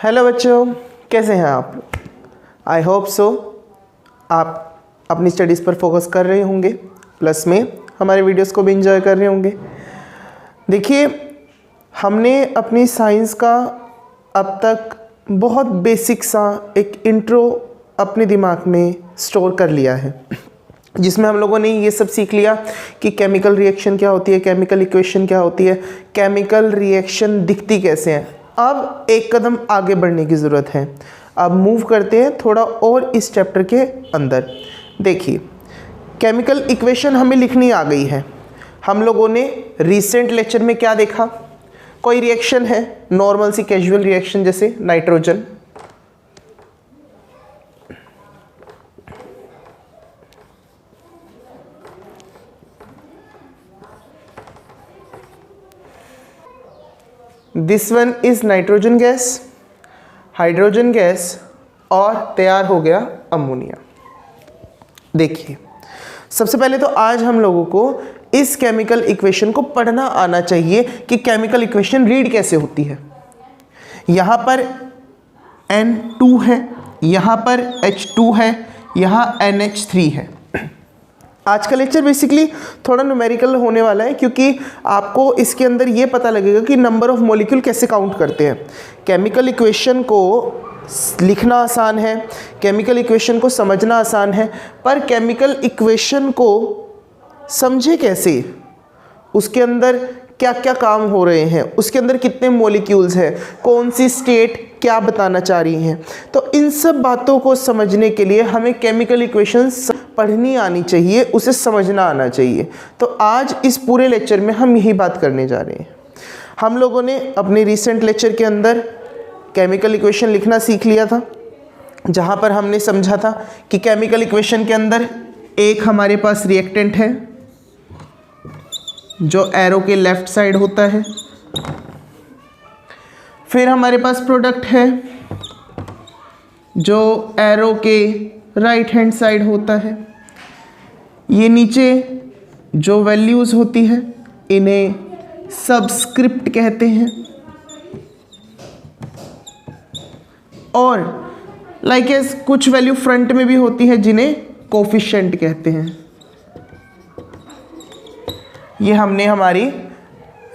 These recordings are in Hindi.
हेलो बच्चों, कैसे हैं आप? आई होप सो आप अपनी स्टडीज़ पर फोकस कर रहे होंगे, प्लस में हमारे वीडियोस को भी एंजॉय कर रहे होंगे। देखिए, हमने अपनी साइंस का अब तक बहुत बेसिक सा एक इंट्रो अपने दिमाग में स्टोर कर लिया है, जिसमें हम लोगों ने ये सब सीख लिया कि केमिकल रिएक्शन क्या होती है, केमिकल इक्वेशन क्या होती है, केमिकल रिएक्शन दिखती कैसे है। अब एक कदम आगे बढ़ने की ज़रूरत है। अब मूव करते हैं थोड़ा और इस चैप्टर के अंदर। देखिए, केमिकल इक्वेशन हमें लिखनी आ गई है। हम लोगों ने रिसेंट लेक्चर में क्या देखा? कोई रिएक्शन है, नॉर्मल सी कैजुअल रिएक्शन, जैसे nitrogen, this one is nitrogen gas, hydrogen gas, और तैयार हो गया अमोनिया। देखिए, सबसे पहले तो आज हम लोगों को इस केमिकल इक्वेशन को पढ़ना आना चाहिए कि केमिकल इक्वेशन रीड कैसे होती है। यहाँ पर N2 है, यहाँ पर H2 है, यहाँ NH3 है। आज का लेक्चर बेसिकली थोड़ा न्यूमेरिकल होने वाला है, क्योंकि आपको इसके अंदर ये पता लगेगा कि नंबर ऑफ मॉलिक्यूल कैसे काउंट करते हैं। केमिकल इक्वेशन को लिखना आसान है, केमिकल इक्वेशन को समझना आसान है, पर केमिकल इक्वेशन को समझे कैसे, उसके अंदर क्या क्या काम हो रहे हैं, उसके अंदर कितने मॉलिक्यूल्स हैं, कौन सी स्टेट क्या बताना चाह रही हैं, तो इन सब बातों को समझने के लिए हमें केमिकल इक्वेशंस पढ़नी आनी चाहिए, उसे समझना आना चाहिए। तो आज इस पूरे लेक्चर में हम यही बात करने जा रहे हैं। हम लोगों ने अपने रिसेंट लेक्चर के अंदर केमिकल इक्वेशन लिखना सीख लिया था, जहाँ पर हमने समझा था कि केमिकल इक्वेशन के अंदर एक हमारे पास रिएक्टेंट है जो एरो के लेफ्ट साइड होता है, फिर हमारे पास प्रोडक्ट है जो एरो के राइट हैंड साइड होता है। ये नीचे जो वैल्यूज़ होती है इन्हें सबस्क्रिप्ट कहते हैं, और लाइक कुछ वैल्यू फ्रंट में भी होती है जिन्हें कोफिशिएंट कहते हैं। ये हमने हमारी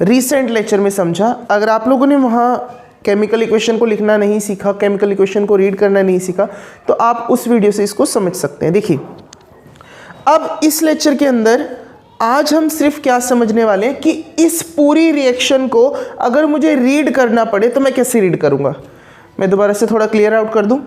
रीसेंट लेक्चर में समझा। अगर आप लोगों ने वहाँ केमिकल इक्वेशन को लिखना नहीं सीखा, केमिकल इक्वेशन को रीड करना नहीं सीखा, तो आप उस वीडियो से इसको समझ सकते हैं। देखिए, अब इस लेक्चर के अंदर आज हम सिर्फ क्या समझने वाले हैं कि इस पूरी रिएक्शन को अगर मुझे रीड करना पड़े तो मैं कैसे रीड करूँगा। मैं दोबारा से थोड़ा क्लियर आउट कर दूँ।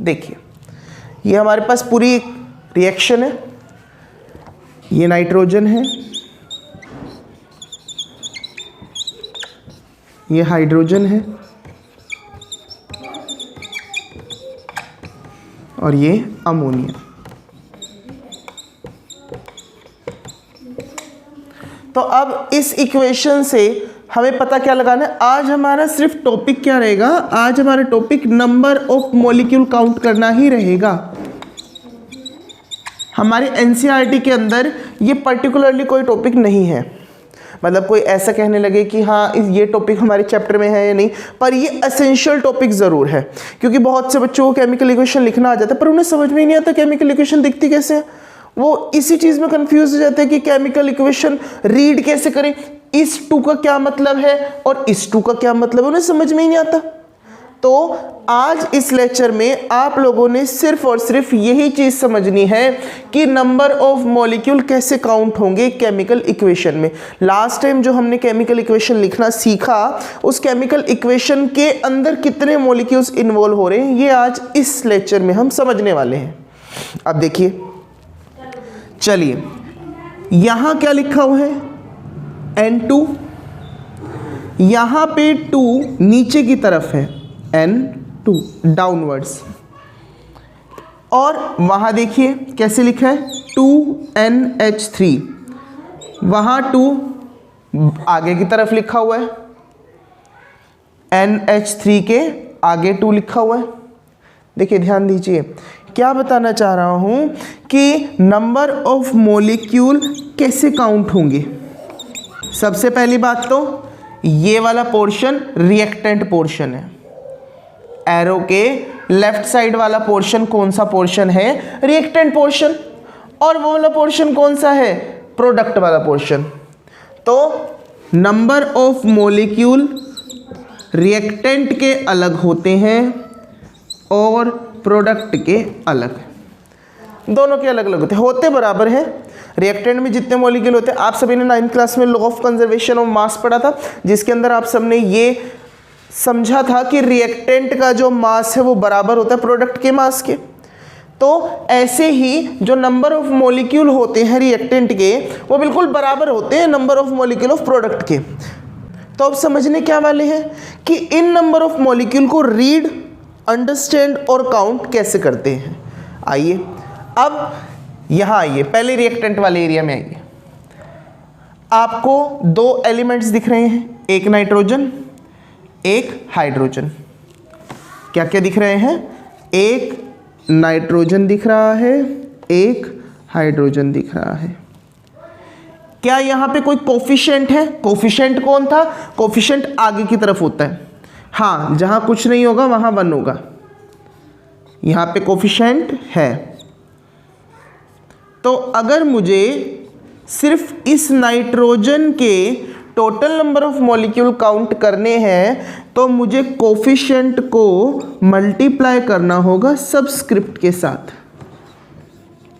देखिए, ये हमारे पास पूरी रिएक्शन है। ये नाइट्रोजन है, ये हाइड्रोजन है, और ये अमोनिया। तो अब इस इक्वेशन से हमें पता क्या लगाना है। आज हमारा सिर्फ टॉपिक क्या रहेगा? आज हमारा topic number of molecule count करना ही रहेगा। हमारे एनसीईआरटी के अंदर ये पर्टिकुलरली कोई टॉपिक नहीं है, मतलब कोई ऐसा कहने लगे कि हाँ ये टॉपिक हमारे चैप्टर में है या नहीं, पर ये एसेंशियल टॉपिक ज़रूर है, क्योंकि बहुत से बच्चों को केमिकल इक्वेशन लिखना आ जाता है पर उन्हें समझ में ही नहीं आता केमिकल इक्वेशन दिखती कैसे है। वो इसी चीज़ में कंफ्यूज हो जाते हैं कि केमिकल इक्वेशन रीड कैसे करें, इस टू का क्या मतलब है और इस टू का क्या मतलब है, उन्हें समझ में ही नहीं आता। तो आज इस लेक्चर में आप लोगों ने सिर्फ और सिर्फ यही चीज़ समझनी है कि नंबर ऑफ मॉलिक्यूल कैसे काउंट होंगे केमिकल इक्वेशन में। लास्ट टाइम जो हमने केमिकल इक्वेशन लिखना सीखा, उस केमिकल इक्वेशन के अंदर कितने मॉलिक्यूल्स इन्वॉल्व हो रहे हैं, ये आज इस लेक्चर में हम समझने वाले हैं। अब देखिए, चलिए, यहाँ क्या लिखा हुआ है? N2, यहाँ पे 2 नीचे की तरफ है, N2 डाउनवर्ड्स, और वहाँ देखिए कैसे लिखा है 2NH3, वहाँ 2 आगे की तरफ लिखा हुआ है। NH3 के आगे 2 लिखा हुआ है। देखिए ध्यान दीजिए, क्या बताना चाह रहा हूं कि नंबर ऑफ मॉलिक्यूल कैसे काउंट होंगे। सबसे पहली बात तो ये वाला पोर्शन रिएक्टेंट पोर्शन है, एरो के लेफ्ट साइड वाला पोर्शन कौन सा पोर्शन है, रिएक्टेंट पोर्शन, और वो वाला पोर्शन कौन सा है, प्रोडक्ट वाला पोर्शन। तो नंबर ऑफ मॉलिक्यूल रिएक्टेंट के अलग होते हैं और प्रोडक्ट के अलग, दोनों के अलग अलग होते बराबर हैं। रिएक्टेंट में जितने मॉलिक्यूल होते हैं, आप सभी ने 9th क्लास में law of conservation of mass पढ़ा था, जिसके अंदर आप सबने ये समझा था कि रिएक्टेंट का जो मास है वो बराबर होता है प्रोडक्ट के मास के। तो ऐसे ही जो नंबर ऑफ मॉलिक्यूल होते हैं रिएक्टेंट के, वो बिल्कुल बराबर होते हैं number of molecule of product के। तो अब समझने क्या वाले हैं कि इन नंबर ऑफ मॉलिक्यूल को रीड, अंडरस्टैंड और काउंट कैसे करते हैं। आइए अब यहाँ आइए, पहले रिएक्टेंट वाले एरिया में आइए। आपको 2 एलिमेंट्स दिख रहे हैं, एक नाइट्रोजन एक हाइड्रोजन। क्या क्या दिख रहे हैं, एक नाइट्रोजन दिख रहा है, एक हाइड्रोजन दिख रहा है। क्या यहाँ पे कोई कोफिशिएंट है, कोफिशिएंट कौन था, कोफिशिएंट आगे की तरफ होता है, हाँ जहाँ कुछ नहीं होगा वहाँ 1 होगा, यहाँ पे कोफिशिएंट है। तो अगर मुझे सिर्फ इस नाइट्रोजन के total number of molecule count करने हैं तो मुझे कोफिशिएंट को मल्टीप्लाई करना होगा सबस्क्रिप्ट के साथ,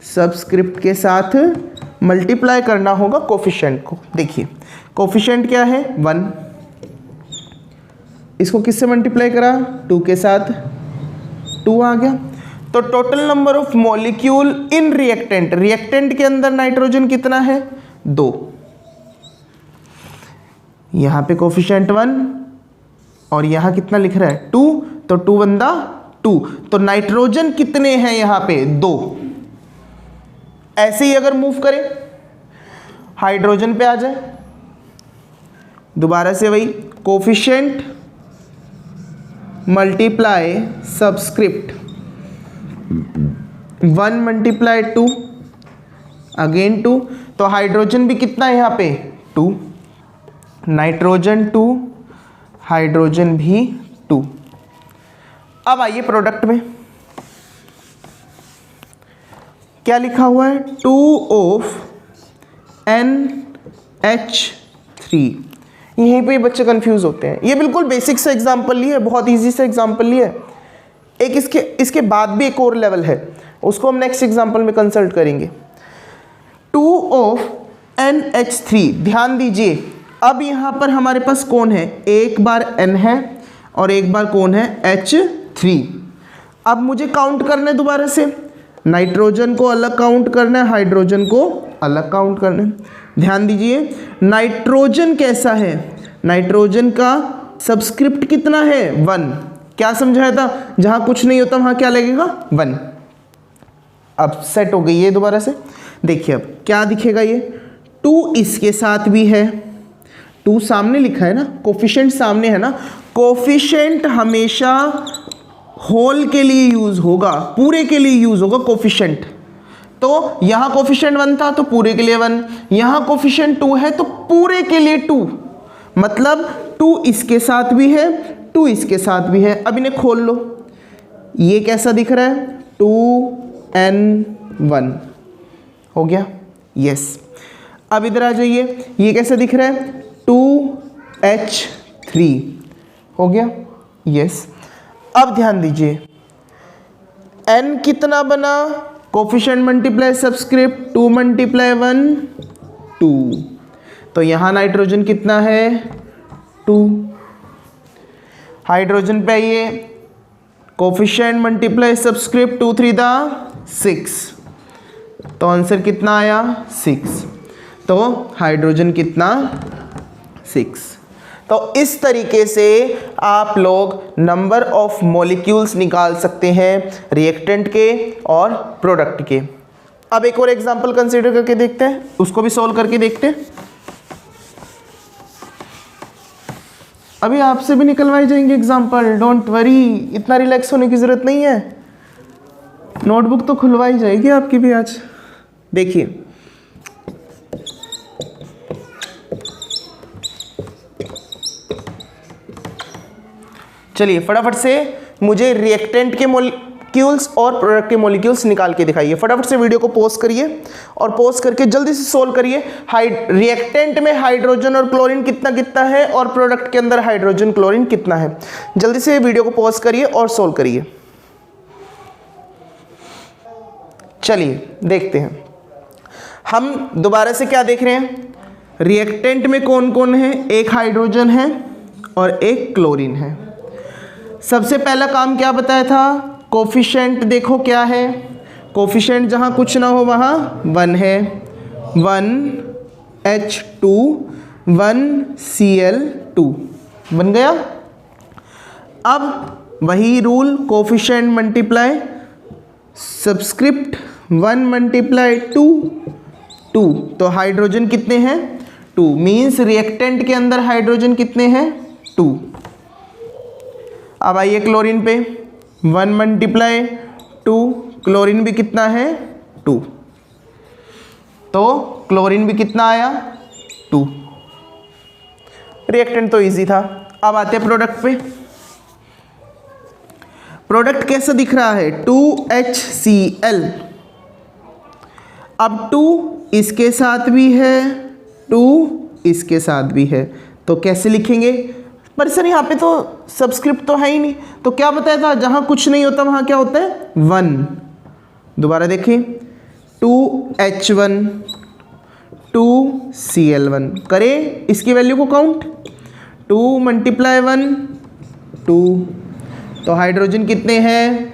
सबस्क्रिप्ट के साथ मल्टीप्लाई करना होगा कोफिशिएंट को। देखिए कोफिशिएंट क्या है 1, इसको किससे मल्टीप्लाई करा, 2 के साथ, 2 आ गया। तो total number of molecule in reactant, reactant के अंदर नाइट्रोजन कितना है 2, यहाँ पे कोफिशिएंट 1 और यहाँ कितना लिख रहा है 2, तो 2 बंदा 2, तो नाइट्रोजन कितने हैं यहाँ पे 2। ऐसे ही अगर मूव करें हाइड्रोजन पे आ जाए, दोबारा से वही coefficient multiply subscript, 1 multiply 2 again 2, तो हाइड्रोजन भी कितना है यहाँ पे 2, नाइट्रोजन 2, हाइड्रोजन भी 2। अब आइए प्रोडक्ट में क्या लिखा हुआ है 2 ऑफ NH3। यहीं पे बच्चे कंफ्यूज होते हैं, ये बिल्कुल बेसिक सा एग्जांपल लिया है, बहुत इजी सा एग्जांपल लिया है। एक इसके बाद भी एक और लेवल है, उसको हम नेक्स्ट एग्जांपल में कंसल्ट करेंगे। 2 ऑफ NH3, ध्यान दीजिए अब यहाँ पर हमारे पास कौन है, एक बार N है और एक बार कौन है H3। अब मुझे काउंट करना है दोबारा से, नाइट्रोजन को अलग काउंट करना है, हाइड्रोजन को अलग काउंट करना है। ध्यान दीजिए नाइट्रोजन कैसा है, नाइट्रोजन का सबस्क्रिप्ट कितना है 1, क्या समझाया था, जहाँ कुछ नहीं होता वहाँ क्या लगेगा 1। अब सेट हो गई ये दोबारा से, देखिए अब क्या दिखेगा, ये 2 इसके साथ भी है, 2 सामने लिखा है ना, कोफिशिएंट सामने है ना, कोफिशिएंट हमेशा होल के लिए यूज होगा, पूरे के लिए यूज होगा कोफिशिएंट। तो यहाँ कोफिशिएंट 1 था तो पूरे के लिए 1, यहाँ कोफिशिएंट 2 है तो पूरे के लिए 2, मतलब 2 इसके साथ भी है, 2 इसके साथ भी है। अब इन्हें खोल लो, ये कैसा दिख रहा है 2N1 हो गया, यस। अब इधर आ जाइए, ये कैसा दिख रहा है 2H3 हो गया, यस। अब ध्यान दीजिए N कितना बना, कोफिशिएंट मल्टीप्लाई सबस्क्रिप्ट 2 मल्टीप्लाई 1 2, तो यहाँ नाइट्रोजन कितना है 2। हाइड्रोजन पे आइए, कोफिशिएंट मल्टीप्लाई सबस्क्रिप्ट 2 3 6, तो आंसर कितना आया 6, तो हाइड्रोजन कितना 6। तो इस तरीके से आप लोग नंबर ऑफ मॉलिक्यूल्स निकाल सकते हैं रिएक्टेंट के और प्रोडक्ट के। अब एक और एग्जांपल कंसीडर करके देखते हैं, उसको भी सॉल्व करके देखते हैं। अभी आपसे भी निकलवाए जाएंगे एग्जाम्पल, डोंट वरी, इतना रिलैक्स होने की ज़रूरत नहीं है। नोटबुक तो खुलवाई जाएगी आपकी भी आज। देखिए चलिए फटाफट से मुझे रिएक्टेंट के मॉलिक्यूल्स और प्रोडक्ट के मॉलिक्यूल्स निकाल के दिखाइए। फटाफट से वीडियो को पॉज करिए और पॉज करके जल्दी से सोल्व करिए। रिएक्टेंट में हाइड्रोजन और क्लोरीन कितना कितना है और प्रोडक्ट के अंदर हाइड्रोजन क्लोरीन कितना है। जल्दी से वीडियो को पॉज करिए और सोल्व करिए। चलिए देखते हैं। हम दोबारा से क्या देख रहे हैं, रिएक्टेंट में कौन कौन है, एक हाइड्रोजन है और एक क्लोरीन है। सबसे पहला काम क्या बताया था, कोफिशिएंट देखो क्या है, कोफिशिएंट जहाँ कुछ ना हो वहाँ 1 है, 1H2 1Cl2 बन गया। अब वही rule, coefficient multiply subscript 1 multiply 2 2, तो हाइड्रोजन कितने हैं 2, मीन्स रिएक्टेंट के अंदर हाइड्रोजन कितने हैं 2। अब आइए क्लोरीन पे, 1 मल्टीप्लाई 2, क्लोरीन भी कितना है 2, तो क्लोरीन भी कितना आया 2। रिएक्टेंट तो इजी था। अब आते हैं प्रोडक्ट पे। प्रोडक्ट कैसा दिख रहा है, 2HCl। अब 2 इसके साथ भी है, 2 इसके साथ भी है, तो कैसे लिखेंगे। पर सर यहाँ पे तो सबस्क्रिप्ट तो है ही नहीं, तो क्या बताया था, जहाँ कुछ नहीं होता वहाँ क्या होता है 1। दोबारा देखें, 2H1 2Cl1 करें इसकी वैल्यू को काउंट, 2 मल्टीप्लाई 1 2, तो हाइड्रोजन कितने हैं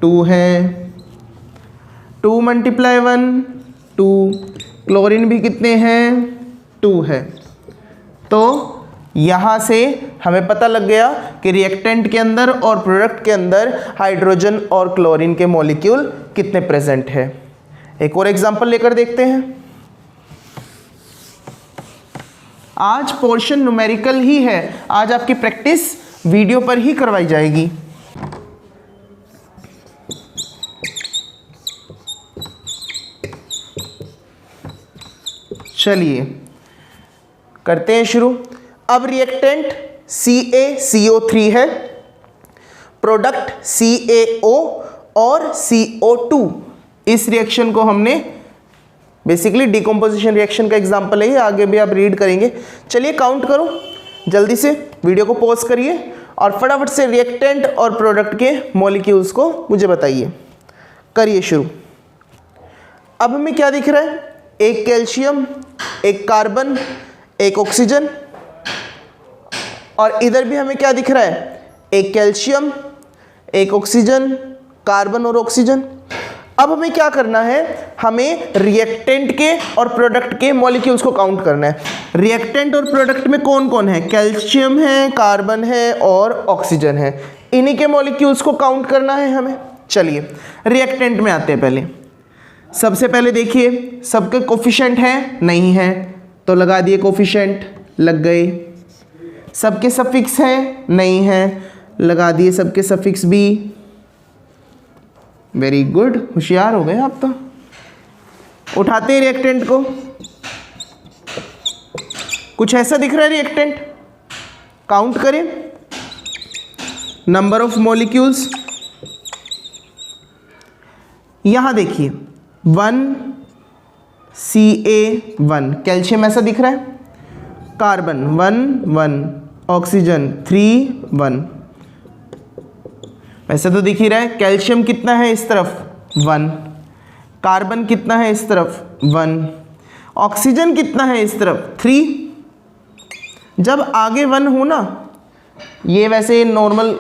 2 हैं, 2 मल्टीप्लाई 1 2, क्लोरीन भी कितने हैं 2 है। तो यहाँ से हमें पता लग गया कि रिएक्टेंट के अंदर और प्रोडक्ट के अंदर हाइड्रोजन और क्लोरीन के मॉलिक्यूल कितने प्रेजेंट है। एक और एग्जांपल लेकर देखते हैं। आज पोर्शन न्यूमेरिकल ही है, आज आपकी प्रैक्टिस वीडियो पर ही करवाई जाएगी। चलिए करते हैं शुरू। अब रिएक्टेंट CaCO3 है, प्रोडक्ट CaO और CO2। इस रिएक्शन को हमने बेसिकली डिकम्पोजिशन रिएक्शन का एग्जांपल है, आगे भी आप रीड करेंगे। चलिए काउंट करो जल्दी से, वीडियो को पॉज करिए और फटाफट से रिएक्टेंट और प्रोडक्ट के मॉलिक्यूल्स को मुझे बताइए। करिए शुरू। अब हमें क्या दिख रहा है, एक कैल्शियम, एक कार्बन, एक ऑक्सीजन, और इधर भी हमें क्या दिख रहा है, एक कैल्शियम, एक ऑक्सीजन, कार्बन और ऑक्सीजन। अब हमें क्या करना है, हमें रिएक्टेंट के और प्रोडक्ट के मॉलिक्यूल्स को काउंट करना है। रिएक्टेंट और प्रोडक्ट में कौन कौन है, कैल्शियम है, कार्बन है और ऑक्सीजन है, इन्हीं के मॉलिक्यूल्स को काउंट करना है हमें। चलिए रिएक्टेंट में आते हैं। पहले सबसे पहले देखिए सबके कोफिशिएंट है, नहीं है तो लगा दिए कोफिशिएंट, लग गए। सबके सफिक्स हैं, नहीं है, लगा दिए सबके सफिक्स भी। वेरी गुड, होशियार हो गए आप तो। उठाते हैं रिएक्टेंट को, कुछ ऐसा दिख रहा है रिएक्टेंट, काउंट करें नंबर ऑफ मॉलिक्यूल्स। यहां देखिए 1Ca1, कैल्शियम ऐसा दिख रहा है, कार्बन 1 1, ऑक्सीजन 3 1। वैसे तो दिख ही रहा है, कैल्शियम कितना है इस तरफ 1, कार्बन कितना है इस तरफ 1, ऑक्सीजन कितना है इस तरफ 3। जब आगे 1 हो ना, ये वैसे नॉर्मल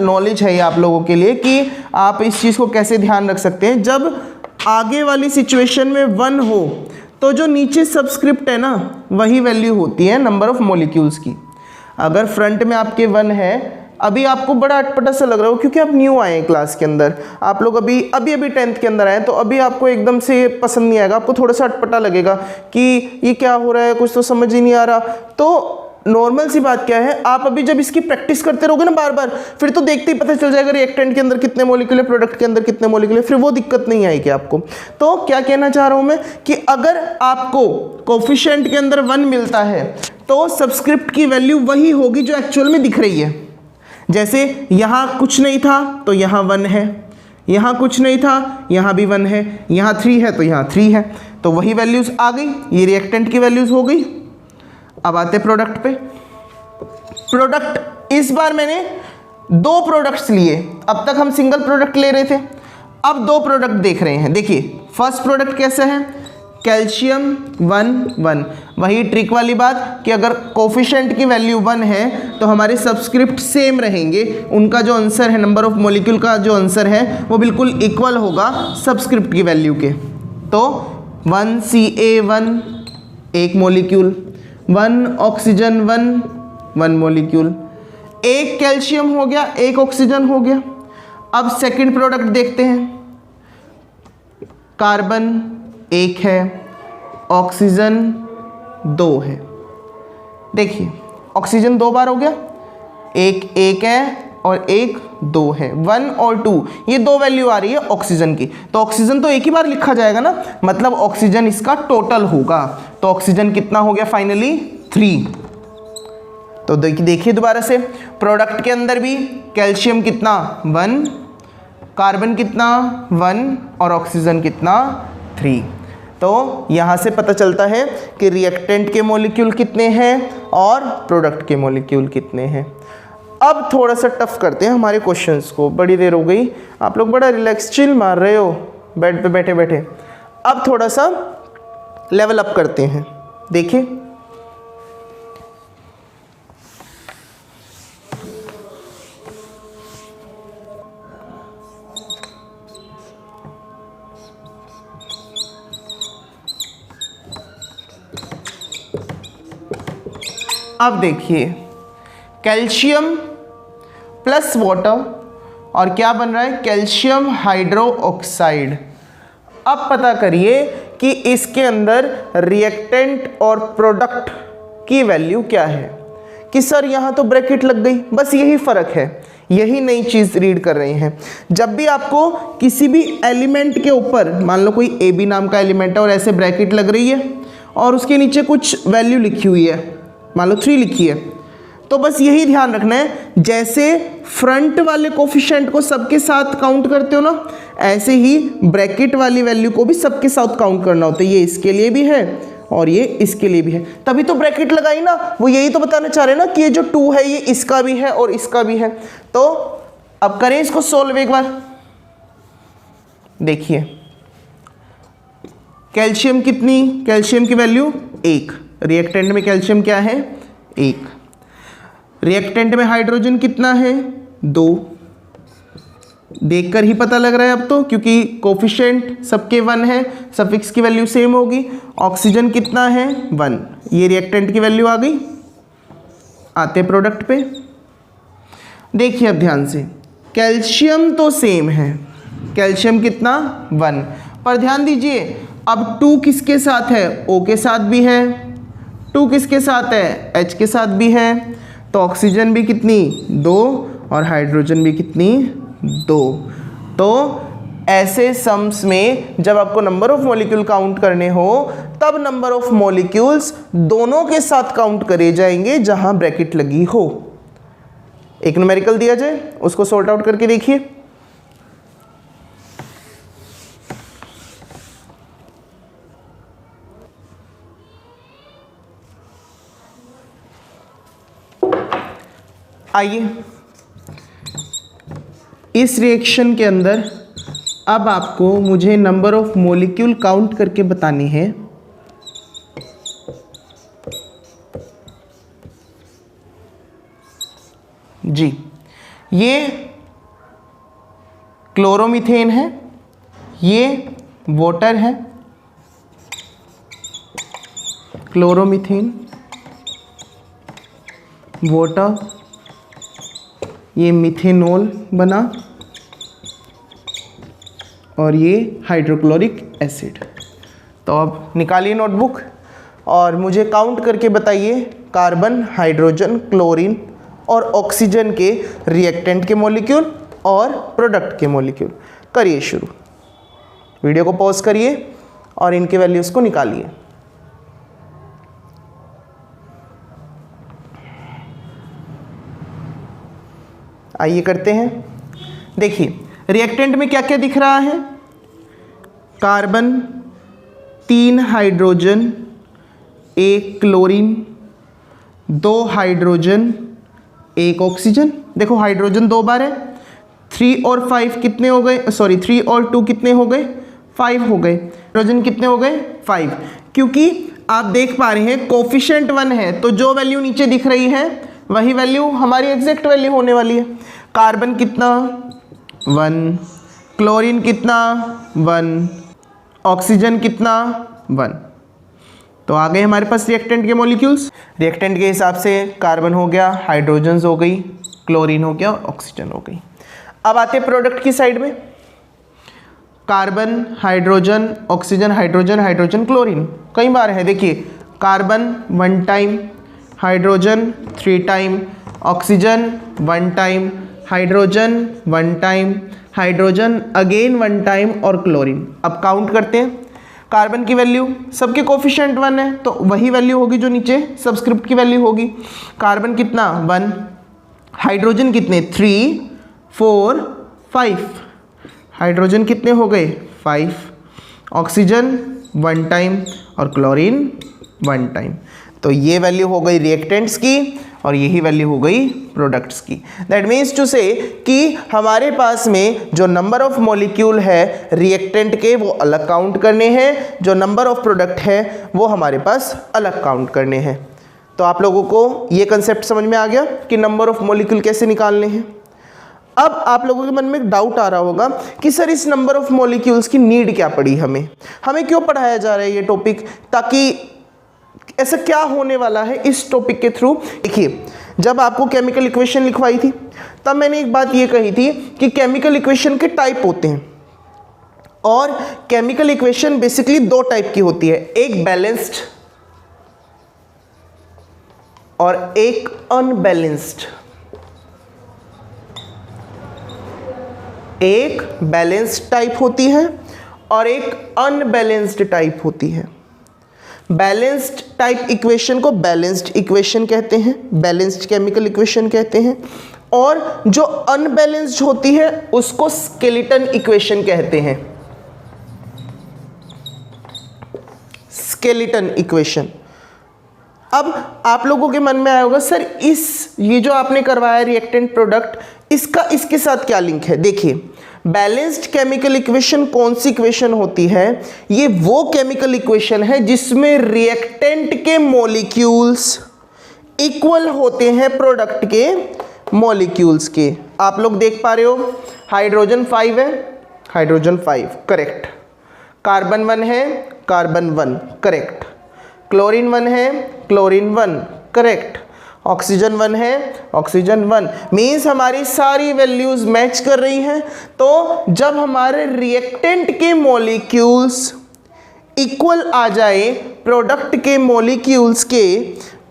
नॉलेज है ये आप लोगों के लिए कि आप इस चीज़ को कैसे ध्यान रख सकते हैं। जब आगे वाली सिचुएशन में 1 हो तो जो नीचे सबस्क्रिप्ट है ना वही वैल्यू होती है नंबर ऑफ मॉलिक्यूल्स की। अगर फ्रंट में आपके 1 है, अभी आपको बड़ा अटपटा सा लग रहा हो क्योंकि आप न्यू आए हैं क्लास के अंदर, आप लोग अभी 10th के अंदर आए, तो अभी आपको एकदम से पसंद नहीं आएगा, आपको थोड़ा सा अटपटा लगेगा कि ये क्या हो रहा है, कुछ तो समझ ही नहीं आ रहा। तो नॉर्मल सी बात क्या है, आप अभी जब इसकी प्रैक्टिस करते रहोगे ना बार बार, फिर तो देखते ही पता चल जाएगा रिएक्टेंट के अंदर कितने मॉलिक्यूल है, प्रोडक्ट के अंदर कितने मॉलिक्यूल है, फिर वो दिक्कत नहीं आएगी आपको। तो क्या कहना चाह रहा हूं मैं कि अगर आपको कोफिशिएंट के अंदर 1 मिलता है तो सबस्क्रिप्ट की वैल्यू वही होगी जो एक्चुअल में दिख रही है। जैसे यहाँ कुछ नहीं था तो यहाँ 1 है, यहाँ कुछ नहीं था यहाँ भी 1 है, यहाँ 3 है तो यहाँ 3 है, तो वही वैल्यूज़ आ गई, ये रिएक्टेंट की वैल्यूज़ हो गई। अब आते प्रोडक्ट पे। प्रोडक्ट इस बार मैंने 2 प्रोडक्ट्स लिए, अब तक हम सिंगल प्रोडक्ट ले रहे थे, अब 2 प्रोडक्ट देख रहे हैं। देखिए फर्स्ट प्रोडक्ट कैसा है, कैल्शियम 1 1। वही ट्रिक वाली बात कि अगर कोफिशिएंट की वैल्यू 1 है तो हमारे सबस्क्रिप्ट सेम रहेंगे, उनका जो आंसर है, नंबर ऑफ मॉलिक्यूल का जो आंसर है वो बिल्कुल इक्वल होगा सबस्क्रिप्ट की वैल्यू के। तो 1Ca1 1 molecule, 1 oxygen 1 molecule, 1 calcium हो गया, 1 ऑक्सीजन हो गया। अब सेकंड प्रोडक्ट देखते हैं, कार्बन 1 है, ऑक्सीजन 2 है। देखिए ऑक्सीजन 2 बार हो गया, 1 है और 1 2 है, 1 और 2 ये 2 वैल्यू आ रही है ऑक्सीजन की, तो ऑक्सीजन तो एक ही बार लिखा जाएगा ना, मतलब ऑक्सीजन इसका टोटल होगा। तो ऑक्सीजन कितना हो गया फाइनली 3। तो देखिए दोबारा से, प्रोडक्ट के अंदर भी कैल्शियम कितना 1, कार्बन कितना 1 और ऑक्सीजन कितना 3। तो यहाँ से पता चलता है कि रिएक्टेंट के मॉलिक्यूल कितने हैं और प्रोडक्ट के मॉलिक्यूल कितने हैं। अब थोड़ा सा टफ करते हैं हमारे क्वेश्चंस को, बड़ी देर हो गई, आप लोग बड़ा रिलैक्स चिल मार रहे हो बेड पे बैठे बैठे। अब थोड़ा सा लेवल अप करते हैं। देखिए अब देखिए कैल्शियम प्लस वाटर और क्या बन रहा है, कैल्शियम हाइड्रोक्साइड। अब पता करिए कि इसके अंदर रिएक्टेंट और प्रोडक्ट की वैल्यू क्या है। कि सर यहाँ तो ब्रैकेट लग गई, बस यही फ़र्क है, यही नई चीज़ रीड कर रहे हैं। जब भी आपको किसी भी एलिमेंट के ऊपर, मान लो कोई ए बी नाम का एलिमेंट है और ऐसे ब्रैकेट लग रही है और उसके नीचे कुछ वैल्यू लिखी हुई है, मान लो 3 लिखी है, तो बस यही ध्यान रखना है, जैसे फ्रंट वाले कोफिशिएंट को सबके साथ काउंट करते हो ना, ऐसे ही ब्रैकेट वाली वैल्यू को भी सबके साथ काउंट करना होता है। ये इसके लिए भी है और ये इसके लिए भी है, तभी तो ब्रैकेट लगाई ना, वो यही तो बताना चाह रहे हैं ना कि ये जो 2 है ये इसका भी है और इसका भी है। तो अब करें इसको सोल्व एक बार। देखिए कैल्शियम कितनी, कैल्शियम की वैल्यू 1, रिएक्टेंट में कैल्शियम क्या है 1, रिएक्टेंट में हाइड्रोजन कितना है 2, देखकर ही पता लग रहा है अब तो, क्योंकि कोफिशिएंट सबके 1 है, सफिक्स की वैल्यू सेम होगी। ऑक्सीजन कितना है 1, ये रिएक्टेंट की वैल्यू आ गई। आते प्रोडक्ट पे, देखिए अब ध्यान से, कैल्शियम तो सेम है, कैल्शियम कितना 1, पर ध्यान दीजिए अब 2 किसके साथ है, O के साथ भी है, 2 किसके साथ है, H के साथ भी है, तो ऑक्सीजन भी कितनी 2 और हाइड्रोजन भी कितनी 2। तो ऐसे सम्स में जब आपको नंबर ऑफ मॉलिक्यूल काउंट करने हो तब नंबर ऑफ मॉलिक्यूल्स दोनों के साथ काउंट करे जाएंगे जहां ब्रैकेट लगी हो। एक न्यूमेरिकल दिया जाए, उसको सॉर्ट आउट करके देखिए। आइए इस रिएक्शन के अंदर अब आपको मुझे नंबर ऑफ मॉलिक्यूल काउंट करके बताने हैं। जी, ये क्लोरोमीथेन है, ये वाटर है, क्लोरोमीथेन वाटर, ये मिथेनॉल बना और ये हाइड्रोक्लोरिक एसिड। तो अब निकालिए नोटबुक और मुझे काउंट करके बताइए कार्बन, हाइड्रोजन, क्लोरीन और ऑक्सीजन के रिएक्टेंट के मॉलिक्यूल और प्रोडक्ट के मॉलिक्यूल। करिए शुरू, वीडियो को पॉज करिए और इनके वैल्यूज़ को निकालिए। आइए करते हैं। देखिए रिएक्टेंट में क्या क्या दिख रहा है, carbon, 3 hydrogen, 1 chlorine, 2 hydrogen, 1 oxygen. देखो हाइड्रोजन 2 बार है, 3 और 5 कितने हो गए, सॉरी 3 और 2 कितने हो गए, 5 हो गए। हाइड्रोजन कितने हो गए, 5। क्योंकि आप देख पा रहे हैं कोफिशिएंट 1 है, तो जो वैल्यू नीचे दिख रही है वही वैल्यू हमारी एग्जैक्ट वैल्यू होने वाली है। कार्बन कितना, 1, क्लोरीन कितना, 1, ऑक्सीजन कितना, 1। तो आ गए हमारे पास रिएक्टेंट के मॉलिक्यूल्स। रिएक्टेंट के हिसाब से कार्बन हो गया, हाइड्रोजन हो गई, क्लोरीन हो गया और ऑक्सीजन हो गई। अब आते हैं प्रोडक्ट की साइड में, carbon, hydrogen, oxygen, hydrogen, hydrogen, chlorine कई बार है। देखिए carbon 1 time, hydrogen 3 time, oxygen 1 time, hydrogen 1 time, hydrogen again 1 time और क्लोरीन। अब काउंट करते हैं। कार्बन की वैल्यू, सबके कोफिशिएंट 1 है तो वही वैल्यू होगी जो नीचे सबस्क्रिप्ट की वैल्यू होगी। कार्बन कितना, 1, हाइड्रोजन कितने, 3, 4, 5, हाइड्रोजन कितने हो गए, 5, ऑक्सीजन 1 टाइम और क्लोरीन 1 टाइम। तो ये वैल्यू हो गई रिएक्टेंट्स की और यही वैल्यू हो गई प्रोडक्ट्स की। दैट मीन्स टू से कि हमारे पास में जो नंबर ऑफ मॉलिक्यूल है रिएक्टेंट के वो अलग काउंट करने हैं, जो नंबर ऑफ प्रोडक्ट है वो हमारे पास अलग काउंट करने हैं। तो आप लोगों को ये कंसेप्ट समझ में आ गया कि नंबर ऑफ मॉलिक्यूल कैसे निकालने हैं। अब आप लोगों के मन में एक डाउट आ रहा होगा कि सर इस नंबर ऑफ मॉलिक्यूल्स की नीड क्या पड़ी, हमें क्यों पढ़ाया जा रहा है ये टॉपिक, ताकि ऐसा क्या होने वाला है इस टॉपिक के थ्रू। देखिए जब आपको केमिकल इक्वेशन लिखवाई थी तब मैंने एक बात ये कही थी कि केमिकल इक्वेशन के टाइप होते हैं और केमिकल इक्वेशन बेसिकली 2 टाइप की होती है, एक बैलेंस्ड और एक अनबैलेंस्ड। एक बैलेंस्ड टाइप होती है और एक अनबैलेंस्ड टाइप होती है। बैलेंस्ड टाइप इक्वेशन को बैलेंस्ड इक्वेशन कहते हैं, बैलेंस्ड केमिकल इक्वेशन कहते हैं, और जो अनबैलेंस्ड होती है उसको स्केलेटन इक्वेशन कहते हैं। Skeleton equation. अब आप लोगों के मन में आया होगा सर ये जो आपने करवाया रिएक्टेंट प्रोडक्ट, इसका इसके साथ क्या लिंक है। देखिए बैलेंस्ड केमिकल इक्वेशन कौन सी इक्वेशन होती है, ये वो केमिकल इक्वेशन है जिसमें रिएक्टेंट के मॉलिक्यूल्स इक्वल होते हैं प्रोडक्ट के मॉलिक्यूल्स के। आप लोग देख पा रहे हो हाइड्रोजन 5 है, हाइड्रोजन 5 करेक्ट, कार्बन 1 है, कार्बन 1 करेक्ट, क्लोरीन 1 है, क्लोरीन 1 करेक्ट, ऑक्सीजन 1 है, ऑक्सीजन 1। मीन्स हमारी सारी वैल्यूज मैच कर रही हैं। तो जब हमारे रिएक्टेंट के मॉलिक्यूल्स इक्वल आ जाए प्रोडक्ट के मॉलिक्यूल्स के,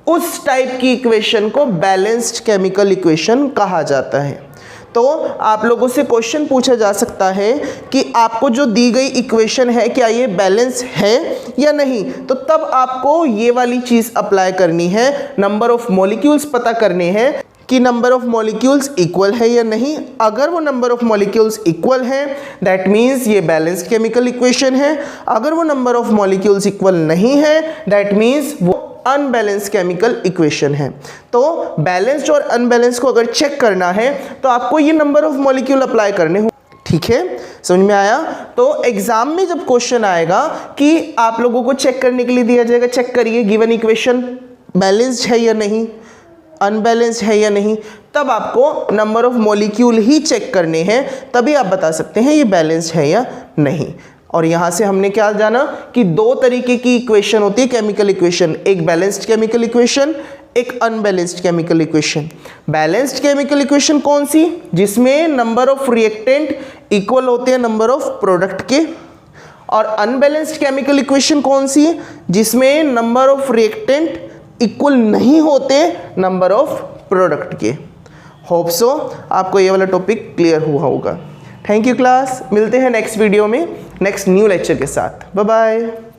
उस टाइप की इक्वेशन को बैलेंस्ड केमिकल इक्वेशन कहा जाता है। तो आप लोगों से क्वेश्चन पूछा जा सकता है कि आपको जो दी गई इक्वेशन है क्या ये बैलेंस है या नहीं, तो तब आपको ये वाली चीज़ अप्लाई करनी है, नंबर ऑफ मॉलिक्यूल्स पता करने हैं कि नंबर ऑफ मॉलिक्यूल्स इक्वल है या नहीं। अगर वो नंबर ऑफ मॉलिक्यूल्स इक्वल है दैट मीन्स ये बैलेंस्ड केमिकल इक्वेशन है, अगर वो नंबर ऑफ मॉलिक्यूल्स इक्वल नहीं है दैट मीन्स वो अनबैलेंस्ड केमिकल इक्वेशन है। तो बैलेंस्ड और अनबैलेंस को अगर चेक करना है तो आपको ये नंबर ऑफ मॉलिक्यूल अप्लाई करने होंगे। ठीक है, समझ में आया। तो एग्जाम में जब क्वेश्चन आएगा कि आप लोगों को चेक करने के लिए दिया जाएगा, चेक करिए गिवन इक्वेशन बैलेंस्ड है या नहीं, अनबैलेंस्ड है या नहीं, तब आपको नंबर ऑफ मॉलिक्यूल ही चेक करने हैं, तभी आप बता सकते हैं ये बैलेंस्ड है या नहीं। और यहाँ से हमने क्या जाना कि 2 तरीके की इक्वेशन होती है केमिकल इक्वेशन, एक बैलेंस्ड केमिकल इक्वेशन, एक unbalanced chemical equation. Balanced chemical equation कौन सी, जिसमें नंबर ऑफ रिएक्टेंट इक्वल होते हैं नंबर ऑफ प्रोडक्ट के, और अनबैलेंस्ड केमिकल इक्वेशन कौन सी है, जिसमें नंबर ऑफ रिएक्टेंट इक्वल नहीं होते नंबर ऑफ प्रोडक्ट के। होप सो आपको ये वाला टॉपिक क्लियर हुआ होगा। थैंक यू क्लास, मिलते हैं नेक्स्ट वीडियो में नेक्स्ट न्यू लेक्चर के साथ। Bye bye.